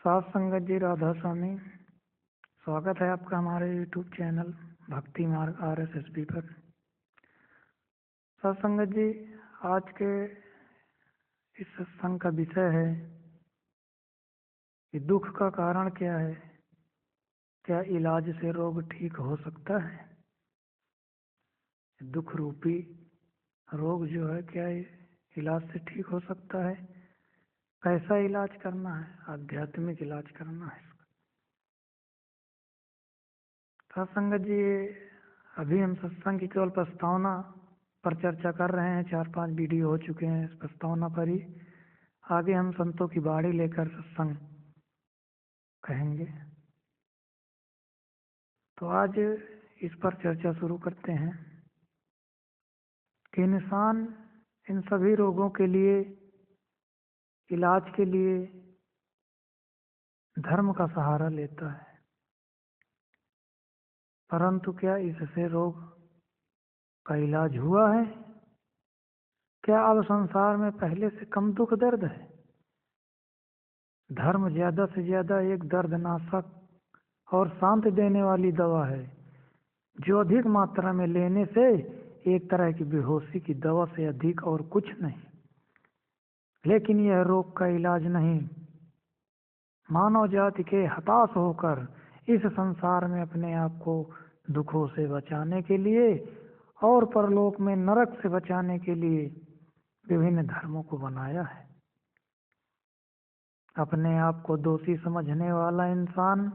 साथ संगत जी, राधा स्वामी। स्वागत है आपका हमारे यूट्यूब चैनल भक्ति मार्ग RSSB पर। साथ संगत जी, आज के इस सत्संग का विषय है कि दुख का कारण क्या है, क्या इलाज से रोग ठीक हो सकता है। दुख रूपी रोग जो है, क्या इलाज से ठीक हो सकता है, कैसा इलाज करना है, आध्यात्मिक इलाज करना है। साथ संगत जी, अभी हम सत्संग की केवल प्रस्तावना पर चर्चा कर रहे हैं। 4-5 वीडियो हो चुके हैं इस प्रस्तावना पर ही। आगे हम संतों की बाणी लेकर सत्संग कहेंगे। तो आज इस पर चर्चा शुरू करते हैं कि इंसान इन सभी रोगों के लिए इलाज के लिए धर्म का सहारा लेता है, परंतु क्या इससे रोग का इलाज हुआ है? क्या अब संसार में पहले से कम दुख दर्द है? धर्म ज्यादा से ज्यादा एक दर्दनाशक और शांत देने वाली दवा है, जो अधिक मात्रा में लेने से एक तरह की बेहोशी की दवा से अधिक और कुछ नहीं। लेकिन यह रोग का इलाज नहीं। मानव जाति के हताश होकर इस संसार में अपने आप को दुखों से बचाने के लिए और परलोक में नरक से बचाने के लिए विभिन्न धर्मों को बनाया है। अपने आप को दोषी समझने वाला इंसान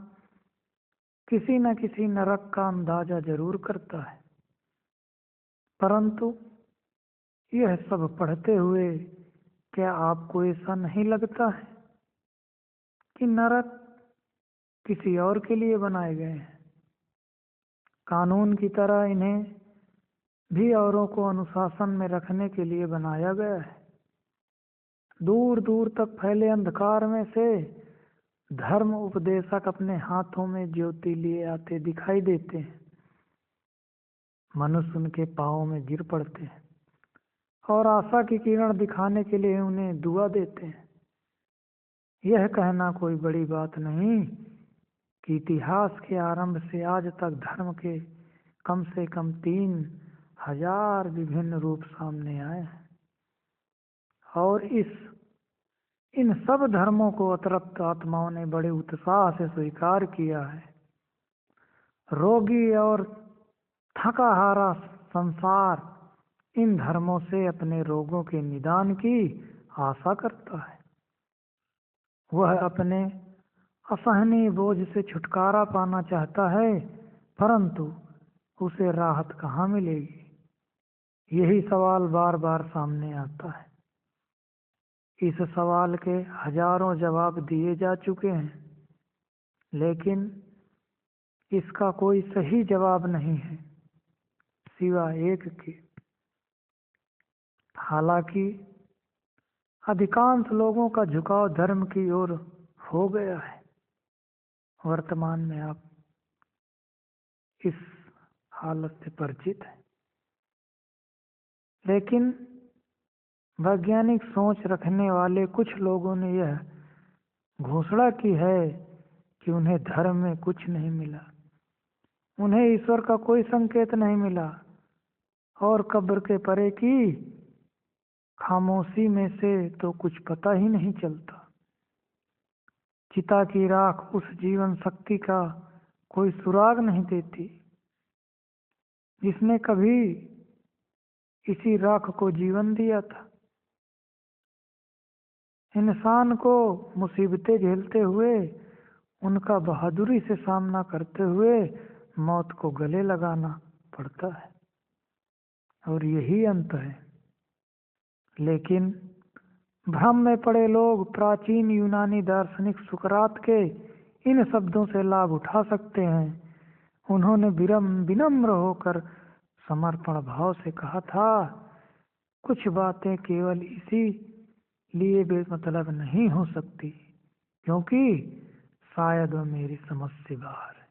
किसी न किसी नरक का अंदाजा जरूर करता है, परंतु यह सब पढ़ते हुए क्या आपको ऐसा नहीं लगता है कि नरक किसी और के लिए बनाए गए हैं? कानून की तरह इन्हें भी औरों को अनुशासन में रखने के लिए बनाया गया है। दूर दूर तक फैले अंधकार में से धर्म उपदेशक अपने हाथों में ज्योति लिए आते दिखाई देते हैं। मनुष्य उनके पांवों में गिर पड़ते हैं और आशा की किरण दिखाने के लिए उन्हें दुआ देते हैं। यह कहना कोई बड़ी बात नहीं कि इतिहास के आरंभ से आज तक धर्म के कम से कम 3000 विभिन्न रूप सामने आए हैं, और इन सब धर्मों को अतृप्त आत्माओं ने बड़े उत्साह से स्वीकार किया है। रोगी और थका हारा संसार इन धर्मों से अपने रोगों के निदान की आशा करता है। वह अपने असहनीय बोझ से छुटकारा पाना चाहता है, परंतु उसे राहत कहाँ मिलेगी? यही सवाल बार बार सामने आता है। इस सवाल के हजारों जवाब दिए जा चुके हैं, लेकिन इसका कोई सही जवाब नहीं है सिवाय एक के। हालांकि अधिकांश लोगों का झुकाव धर्म की ओर हो गया है। वर्तमान में आप इस हालत से परिचित हैं, लेकिन वैज्ञानिक सोच रखने वाले कुछ लोगों ने यह घोषणा की है कि उन्हें धर्म में कुछ नहीं मिला, उन्हें ईश्वर का कोई संकेत नहीं मिला, और कब्र के परे की खामोशी में से तो कुछ पता ही नहीं चलता। चिता की राख उस जीवन शक्ति का कोई सुराग नहीं देती जिसने कभी इसी राख को जीवन दिया था। इंसान को मुसीबतें झेलते हुए, उनका बहादुरी से सामना करते हुए मौत को गले लगाना पड़ता है, और यही अंत है। लेकिन भ्रम में पड़े लोग प्राचीन यूनानी दार्शनिक सुकरात के इन शब्दों से लाभ उठा सकते हैं। उन्होंने विनम्र होकर समर्पण भाव से कहा था, कुछ बातें केवल इसी लिए बेमतलब नहीं हो सकती क्योंकि शायद वह मेरी समझ से बाहर है।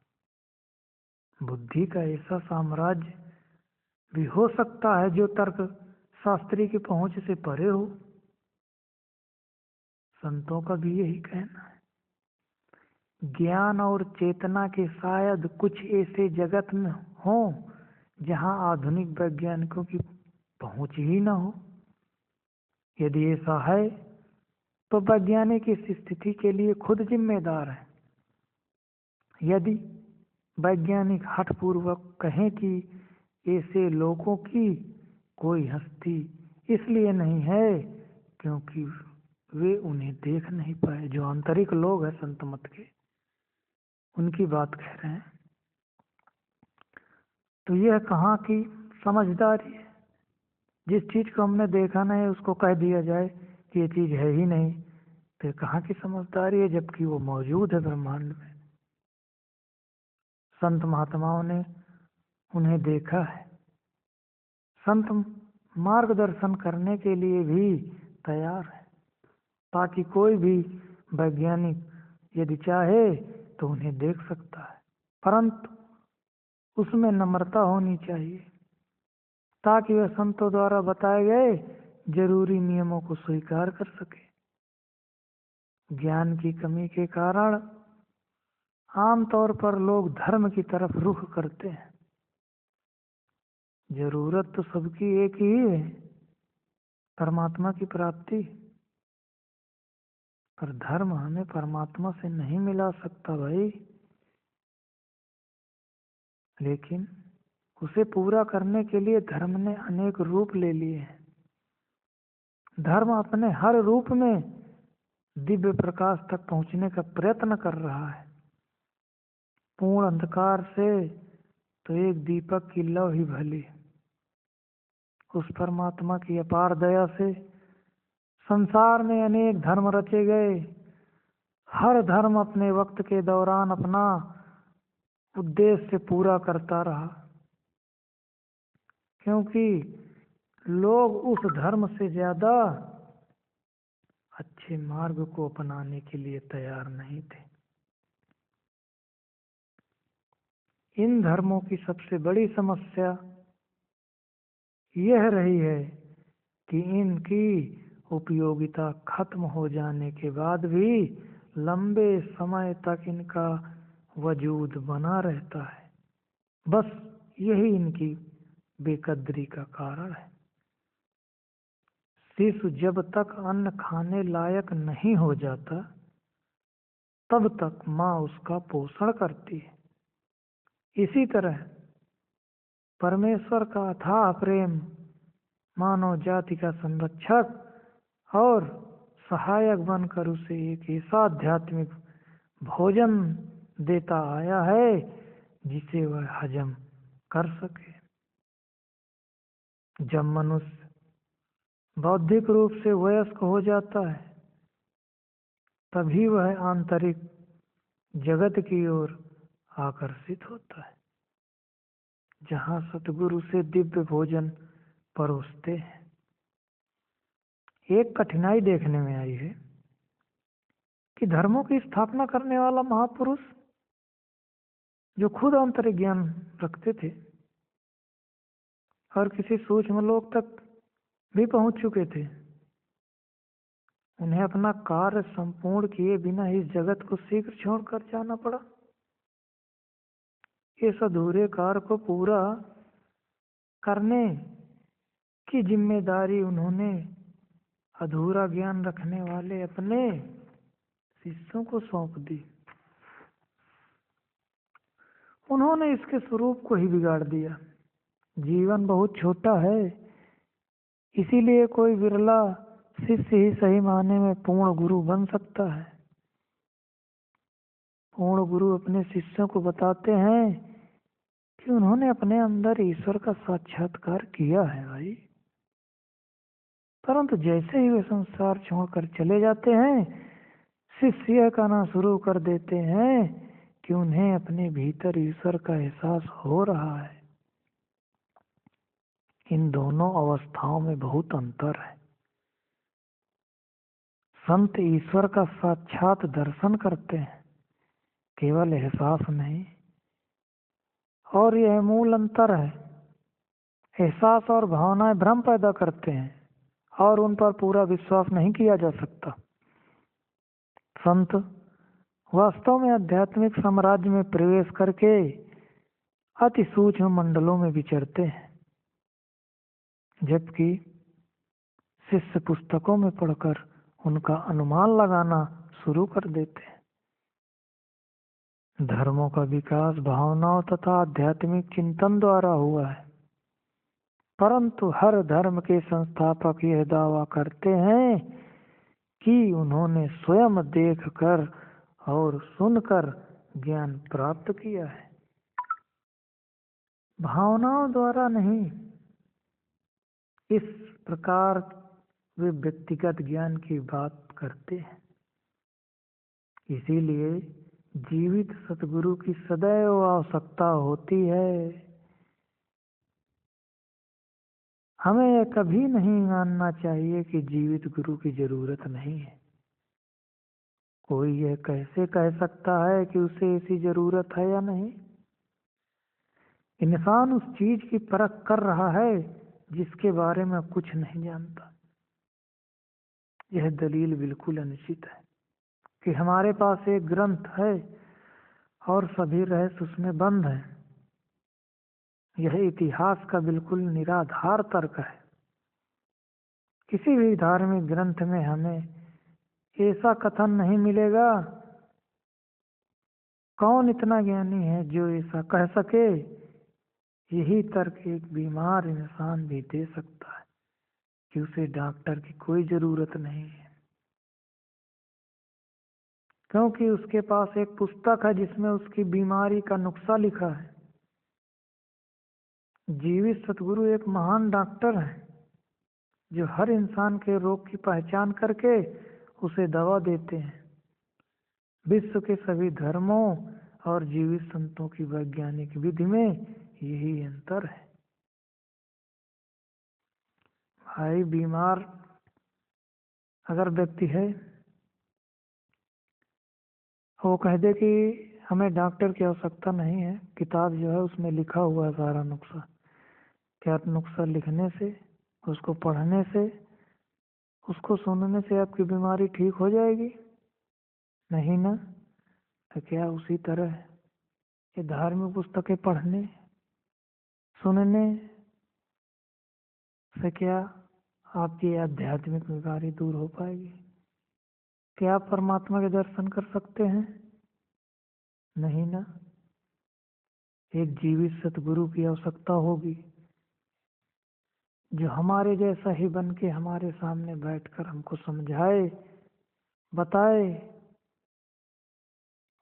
बुद्धि का ऐसा साम्राज्य भी हो सकता है जो तर्क शास्त्री की पहुंच से परे हो। संतों का भी यही कहना है। ज्ञान और चेतना के शायद कुछ ऐसे जगत में हों जहां आधुनिक वैज्ञानिकों की पहुंच ही न हो। यदि ऐसा है तो वैज्ञानिक इस स्थिति के लिए खुद जिम्मेदार है। यदि वैज्ञानिक हठपूर्वक कहें कि ऐसे लोगों की कोई हस्ती इसलिए नहीं है क्योंकि वे उन्हें देख नहीं पाए, जो आंतरिक लोग हैं संत मत के, उनकी बात कह रहे हैं, तो यह कहाँ की समझदारी है। जिस चीज को हमने देखा नहीं उसको कह दिया जाए कि ये चीज है ही नहीं, तो ये कहाँ की समझदारी है, जबकि वो मौजूद है ब्रह्मांड में। संत महात्माओं ने उन्हें देखा है। संत मार्गदर्शन करने के लिए भी तैयार है, ताकि कोई भी वैज्ञानिक यदि चाहे तो उन्हें देख सकता है, परंतु उसमें नम्रता होनी चाहिए ताकि वह संतों द्वारा बताए गए जरूरी नियमों को स्वीकार कर सके। ज्ञान की कमी के कारण आमतौर पर लोग धर्म की तरफ रुख करते हैं। जरूरत तो सबकी एक ही है, परमात्मा की प्राप्ति, पर धर्म हमें परमात्मा से नहीं मिला सकता भाई। लेकिन उसे पूरा करने के लिए धर्म ने अनेक रूप ले लिए हैं। धर्म अपने हर रूप में दिव्य प्रकाश तक पहुंचने का प्रयत्न कर रहा है। पूर्ण अंधकार से तो एक दीपक की लौ ही भली। उस परमात्मा की अपार दया से संसार में अनेक धर्म रचे गए। हर धर्म अपने वक्त के दौरान अपना उद्देश्य पूरा करता रहा, क्योंकि लोग उस धर्म से ज्यादा अच्छे मार्ग को अपनाने के लिए तैयार नहीं थे। इन धर्मों की सबसे बड़ी समस्या यह रही है कि इनकी उपयोगिता खत्म हो जाने के बाद भी लंबे समय तक इनका वजूद बना रहता है। बस यही इनकी बेकदरी का कारण है। शिशु जब तक अन्न खाने लायक नहीं हो जाता तब तक माँ उसका पोषण करती है। इसी तरह परमेश्वर का अथाह प्रेम मानव जाति का संरक्षक और सहायक बनकर उसे एक ऐसा आध्यात्मिक भोजन देता आया है जिसे वह हजम कर सके। जब मनुष्य बौद्धिक रूप से वयस्क हो जाता है तभी वह आंतरिक जगत की ओर आकर्षित होता है, जहाँ सतगुरु से दिव्य भोजन परोसते हैं। एक कठिनाई देखने में आई है कि धर्मों की स्थापना करने वाला महापुरुष जो खुद आंतरिक ज्ञान रखते थे और किसी सूक्ष्म लोक तक भी पहुंच चुके थे, उन्हें अपना कार्य संपूर्ण किए बिना इस जगत को शीघ्र छोड़कर जाना पड़ा। इस अधूरे कार्य को पूरा करने की जिम्मेदारी उन्होंने अधूरा ज्ञान रखने वाले अपने शिष्यों को सौंप दी। उन्होंने इसके स्वरूप को ही बिगाड़ दिया। जीवन बहुत छोटा है, इसीलिए कोई विरला शिष्य ही सही मायने में पूर्ण गुरु बन सकता है। पूर्ण गुरु अपने शिष्यों को बताते हैं कि उन्होंने अपने अंदर ईश्वर का साक्षात्कार किया है भाई, परंतु जैसे ही वे संसार छोड़कर चले जाते हैं शिष्य यह कहना शुरू कर देते हैं कि उन्हें अपने भीतर ईश्वर का एहसास हो रहा है। इन दोनों अवस्थाओं में बहुत अंतर है। संत ईश्वर का साक्षात दर्शन करते हैं, केवल एहसास नहीं, और यह मूल अंतर है। एहसास और भावनाएं भ्रम पैदा करते हैं और उन पर पूरा विश्वास नहीं किया जा सकता। संत वास्तव में आध्यात्मिक साम्राज्य में प्रवेश करके अति सूक्ष्म मंडलों में विचरते हैं, जबकि शिष्य पुस्तकों में पढ़कर उनका अनुमान लगाना शुरू कर देते हैं। धर्मों का विकास भावनाओं तथा आध्यात्मिक चिंतन द्वारा हुआ है, परंतु हर धर्म के संस्थापक यह दावा करते हैं कि उन्होंने स्वयं देखकर और सुनकर ज्ञान प्राप्त किया है। भावनाओं द्वारा नहीं, इस प्रकार वे व्यक्तिगत ज्ञान की बात करते हैं। इसीलिए जीवित सतगुरु की सदैव आवश्यकता होती है। हमें यह कभी नहीं मानना चाहिए कि जीवित गुरु की जरूरत नहीं है। कोई यह कैसे कह सकता है कि उसे ऐसी जरूरत है या नहीं? इंसान उस चीज की परख कर रहा है जिसके बारे में कुछ नहीं जानता। यह दलील बिल्कुल अनुचित है कि हमारे पास एक ग्रंथ है और सभी रहस्य उसमें बंद हैं। यह इतिहास का बिल्कुल निराधार तर्क है। किसी भी धार्मिक ग्रंथ में हमें ऐसा कथन नहीं मिलेगा। कौन इतना ज्ञानी है जो ऐसा कह सके? यही तर्क एक बीमार इंसान भी दे सकता है कि उसे डॉक्टर की कोई जरूरत नहीं है, क्योंकि उसके पास एक पुस्तक है जिसमें उसकी बीमारी का नुस्खा लिखा है। जीवित सतगुरु एक महान डॉक्टर है जो हर इंसान के रोग की पहचान करके उसे दवा देते हैं। विश्व के सभी धर्मों और जीवित संतों की वैज्ञानिक विधि में यही अंतर है। भाई, बीमार अगर व्यक्ति है, वो कह दे कि हमें डॉक्टर की आवश्यकता नहीं है, किताब जो है उसमें लिखा हुआ है सारा नुस्खा। क्या नुस्खा लिखने से, उसको पढ़ने से, उसको सुनने से आपकी बीमारी ठीक हो जाएगी? नहीं ना। तो क्या उसी तरह ये धार्मिक पुस्तकें पढ़ने सुनने से क्या आपकी आध्यात्मिक बीमारी दूर हो पाएगी? क्या आप परमात्मा के दर्शन कर सकते हैं? नहीं ना। एक जीवित सतगुरु की आवश्यकता होगी जो हमारे जैसा ही बन के हमारे सामने बैठकर हमको समझाए, बताए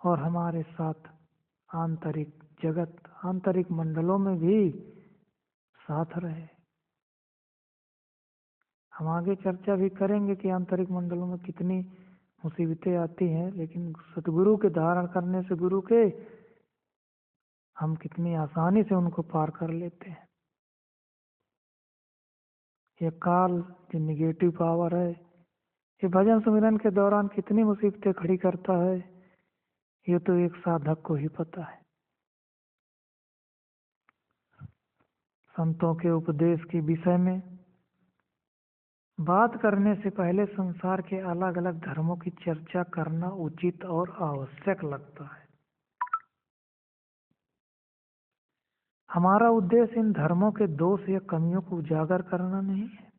और हमारे साथ आंतरिक जगत, आंतरिक मंडलों में भी साथ रहे। हम आगे चर्चा भी करेंगे कि आंतरिक मंडलों में कितनी मुसीबतें आती हैं, लेकिन सतगुरु के धारण करने से गुरु के हम कितनी आसानी से उनको पार कर लेते हैं। ये काल जो निगेटिव पावर है, ये भजन सुमिरन के दौरान कितनी मुसीबतें खड़ी करता है, ये तो एक साधक को ही पता है। संतों के उपदेश के विषय में बात करने से पहले संसार के अलग अलग धर्मों की चर्चा करना उचित और आवश्यक लगता है। हमारा उद्देश्य इन धर्मों के दोष या कमियों को उजागर करना नहीं है,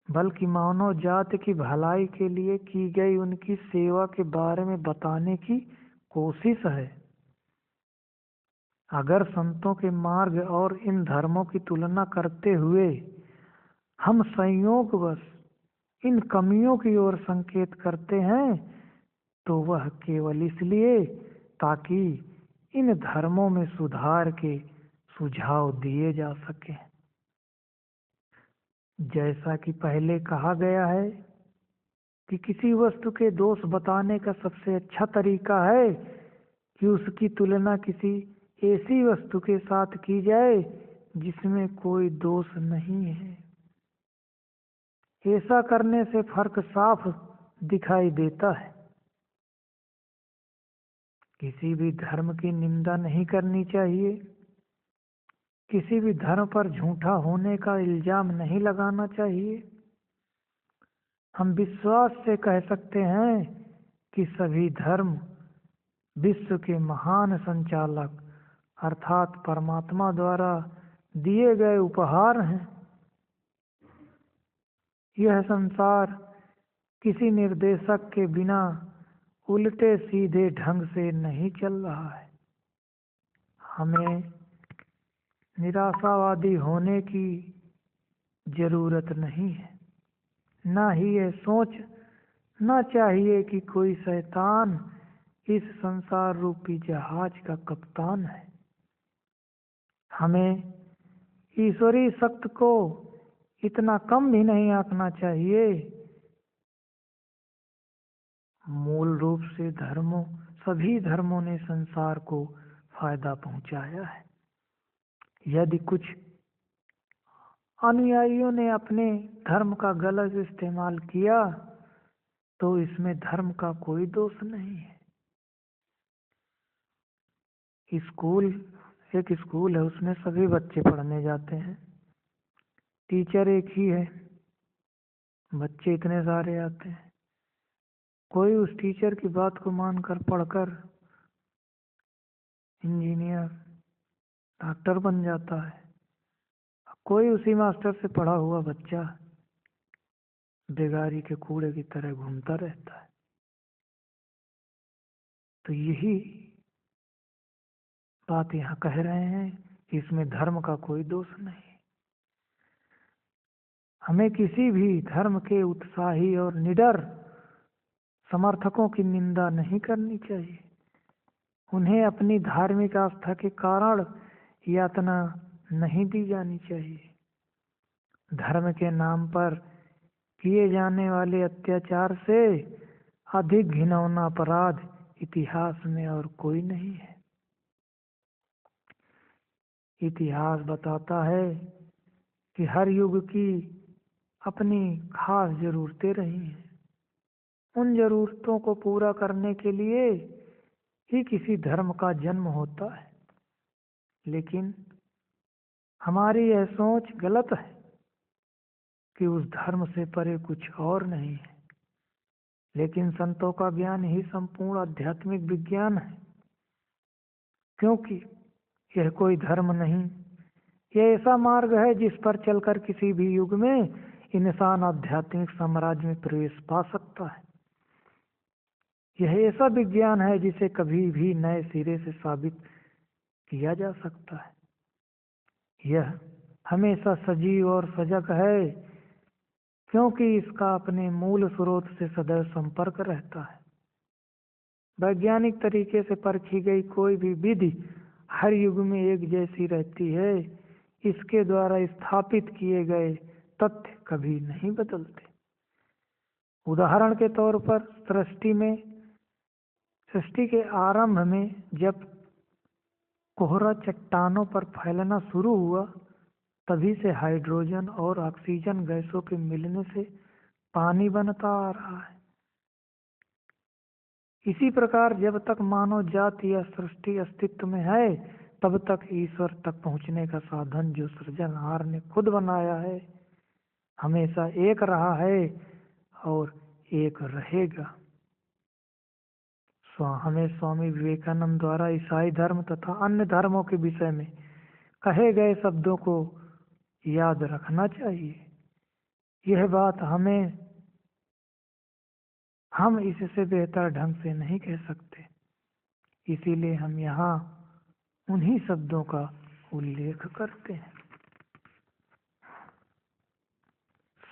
बल्कि मानव जाति की भलाई के लिए की गई उनकी सेवा के बारे में बताने की कोशिश है। अगर संतों के मार्ग और इन धर्मों की तुलना करते हुए हम संयोगवश इन कमियों की ओर संकेत करते हैं, तो वह केवल इसलिए ताकि इन धर्मों में सुधार के सुझाव दिए जा सके। जैसा कि पहले कहा गया है कि किसी वस्तु के दोष बताने का सबसे अच्छा तरीका है कि उसकी तुलना किसी ऐसी वस्तु के साथ की जाए जिसमें कोई दोष नहीं है। ऐसा करने से फर्क साफ दिखाई देता है। किसी भी धर्म की निंदा नहीं करनी चाहिए, किसी भी धर्म पर झूठा होने का इल्जाम नहीं लगाना चाहिए। हम विश्वास से कह सकते हैं कि सभी धर्म विश्व के महान संचालक अर्थात परमात्मा द्वारा दिए गए उपहार हैं। यह संसार किसी निर्देशक के बिना उल्टे सीधे ढंग से नहीं चल रहा है। हमें निराशावादी होने की जरूरत नहीं है, ना ही ये सोचना चाहिए कि कोई शैतान इस संसार रूपी जहाज का कप्तान है। हमें ईश्वरीय शक्ति को इतना कम भी नहीं आंकना चाहिए। मूल रूप से सभी धर्मों ने संसार को फायदा पहुंचाया है। यदि कुछ अनुयायियों ने अपने धर्म का गलत इस्तेमाल किया तो इसमें धर्म का कोई दोष नहीं है। एक स्कूल है, उसमें सभी बच्चे पढ़ने जाते हैं, टीचर एक ही है, बच्चे इतने सारे आते हैं। कोई उस टीचर की बात को मानकर पढ़कर इंजीनियर डॉक्टर बन जाता है, कोई उसी मास्टर से पढ़ा हुआ बच्चा बेगारी के कूड़े की तरह घूमता रहता है। तो यही बात यहाँ कह रहे हैं कि इसमें धर्म का कोई दोष नहीं। हमें किसी भी धर्म के उत्साही और निडर समर्थकों की निंदा नहीं करनी चाहिए। उन्हें अपनी धार्मिक आस्था के कारण यातना नहीं दी जानी चाहिए। धर्म के नाम पर किए जाने वाले अत्याचार से अधिक घिनौना अपराध इतिहास में और कोई नहीं है। इतिहास बताता है कि हर युग की अपनी खास जरूरतें रही हैं। उन जरूरतों को पूरा करने के लिए ही किसी धर्म का जन्म होता है। लेकिन हमारी यह सोच गलत है कि उस धर्म से परे कुछ और नहीं है। लेकिन संतों का ज्ञान ही संपूर्ण आध्यात्मिक विज्ञान है, क्योंकि यह कोई धर्म नहीं, यह ऐसा मार्ग है जिस पर चलकर किसी भी युग में इंसान आध्यात्मिक साम्राज्य में प्रवेश पा सकता है। यह ऐसा विज्ञान है जिसे कभी भी नए सिरे से साबित किया जा सकता है। यह हमेशा सजीव और सजग है, क्योंकि इसका अपने मूल स्रोत से सदैव संपर्क रहता है। वैज्ञानिक तरीके से परखी गई कोई भी विधि हर युग में एक जैसी रहती है। इसके द्वारा स्थापित किए गए तथ्य कभी नहीं बदलते। उदाहरण के तौर पर सृष्टि के आरंभ में जब कोहरा चट्टानों पर फैलना शुरू हुआ, तभी से हाइड्रोजन और ऑक्सीजन गैसों के मिलने से पानी बनता आ रहा है। इसी प्रकार जब तक मानव जाति या सृष्टि अस्तित्व में है, तब तक ईश्वर तक पहुंचने का साधन जो सृजनहार ने खुद बनाया है हमेशा एक रहा है और एक रहेगा। हमें स्वामी विवेकानंद द्वारा ईसाई धर्म तथा अन्य धर्मों के विषय में कहे गए शब्दों को याद रखना चाहिए। यह बात हम इससे बेहतर ढंग से नहीं कह सकते, इसीलिए हम यहाँ उन्हीं शब्दों का उल्लेख करते हैं।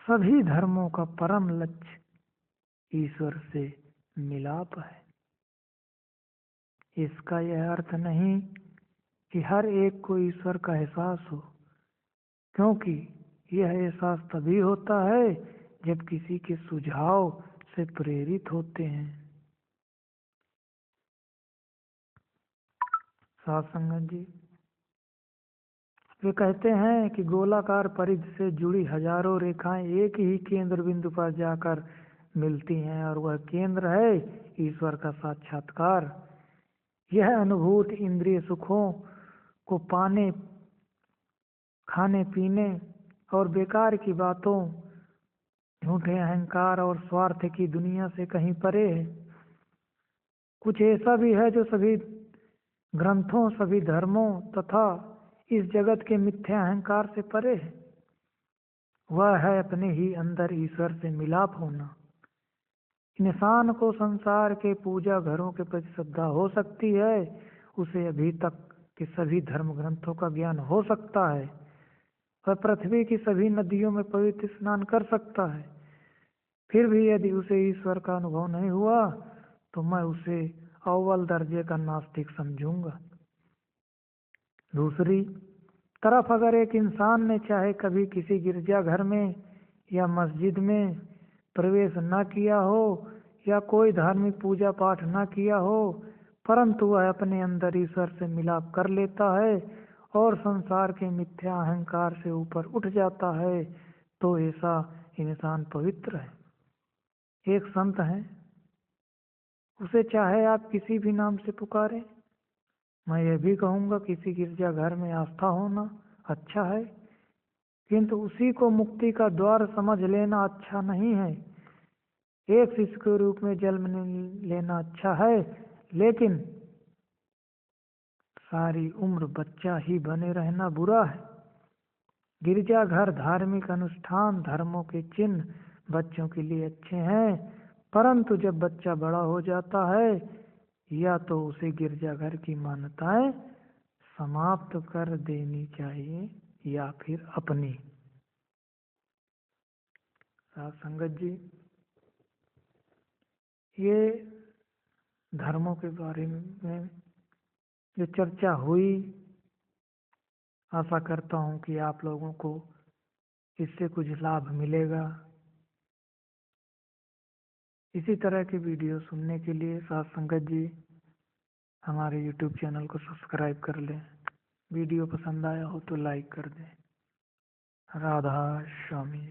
सभी धर्मों का परम लक्ष्य ईश्वर से मिलाप है। इसका यह अर्थ नहीं कि हर एक को ईश्वर का एहसास हो, क्योंकि यह एहसास तभी होता है जब किसी के सुझाव से प्रेरित होते हैं। साथ संगत जी, वे कहते हैं कि गोलाकार परिधि से जुड़ी हजारों रेखाएं एक ही केंद्र बिंदु पर जाकर मिलती हैं और वह केंद्र है ईश्वर का साक्षात्कार। यह अनुभूति इंद्रिय सुखों को पाने, खाने पीने और बेकार की बातों, झूठे अहंकार और स्वार्थ की दुनिया से कहीं परे है। कुछ ऐसा भी है जो सभी ग्रंथों, सभी धर्मों तथा इस जगत के मिथ्या अहंकार से परे है। वह है अपने ही अंदर ईश्वर से मिलाप होना। इंसान को संसार के पूजा घरों के प्रति श्रद्धा हो सकती है, उसे अभी तक के सभी धर्म ग्रंथों का ज्ञान हो सकता है, वह पृथ्वी की सभी नदियों में पवित्र स्नान कर सकता है, फिर भी यदि उसे ईश्वर का अनुभव नहीं हुआ तो मैं उसे अव्वल दर्जे का नास्तिक समझूंगा। दूसरी तरफ अगर एक इंसान ने चाहे कभी किसी गिरजाघर में या मस्जिद में प्रवेश न किया हो या कोई धार्मिक पूजा पाठ न किया हो, परंतु वह अपने अंदर ईश्वर से मिलाप कर लेता है और संसार के मिथ्या अहंकार से ऊपर उठ जाता है, तो ऐसा इंसान पवित्र है। एक संत है, उसे चाहे आप किसी भी नाम से पुकारें। मैं यह भी कहूँगा किसी गिरजाघर में आस्था होना अच्छा है, किंतु उसी को मुक्ति का द्वार समझ लेना अच्छा नहीं है। एक शिष्य के रूप में जन्म लेना अच्छा है, लेकिन सारी उम्र बच्चा ही बने रहना बुरा है। गिरजाघर, धार्मिक अनुष्ठान, धर्मों के चिन्ह बच्चों के लिए अच्छे हैं, परंतु जब बच्चा बड़ा हो जाता है या तो उसे गिरजाघर की मान्यताएं समाप्त कर देनी चाहिए या फिर अपनी। साथ संगत जी, ये धर्मों के बारे में जो चर्चा हुई, आशा करता हूँ कि आप लोगों को इससे कुछ लाभ मिलेगा। इसी तरह की वीडियो सुनने के लिए साथ संगत जी हमारे YouTube चैनल को सब्सक्राइब कर लें। वीडियो पसंद आया हो तो लाइक कर दें। राधा स्वामी।